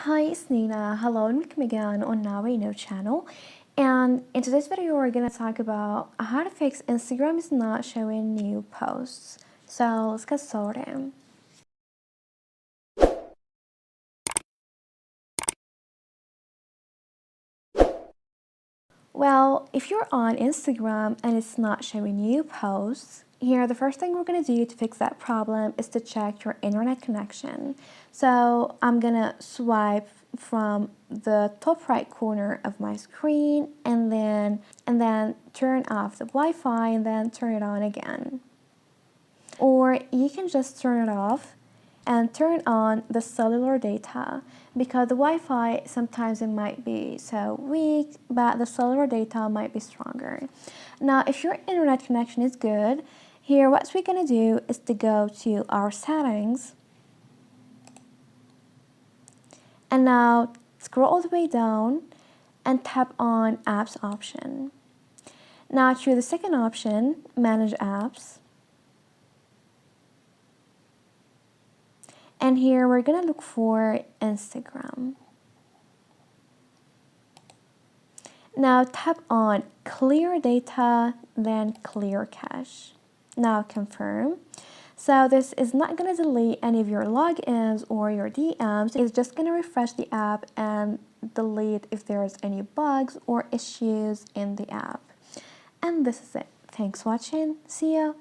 Hi, it's Nina. Hello and welcome again on Now We Know channel. And in today's video, we're gonna talk about how to fix Instagram is not showing new posts. So let's get started. Well, if you're on Instagram and it's not showing new posts, here the first thing we're going to do to fix that problem is to check your internet connection. So I'm going to swipe from the top right corner of my screen and then turn off the Wi-Fi and then turn it on again. Or you can just turn it off and turn on the cellular data, because the Wi-Fi sometimes it might be so weak, but the cellular data might be stronger. Now, if your internet connection is good, here what we're gonna do is to go to our settings, and now scroll all the way down and tap on apps option. Now choose the second option, manage apps. And here we're gonna look for Instagram. Now tap on clear data, then clear cache. Now confirm. So this is not gonna delete any of your logins or your DMs. It's just gonna refresh the app and delete if there's any bugs or issues in the app. And this is it. Thanks for watching. See ya.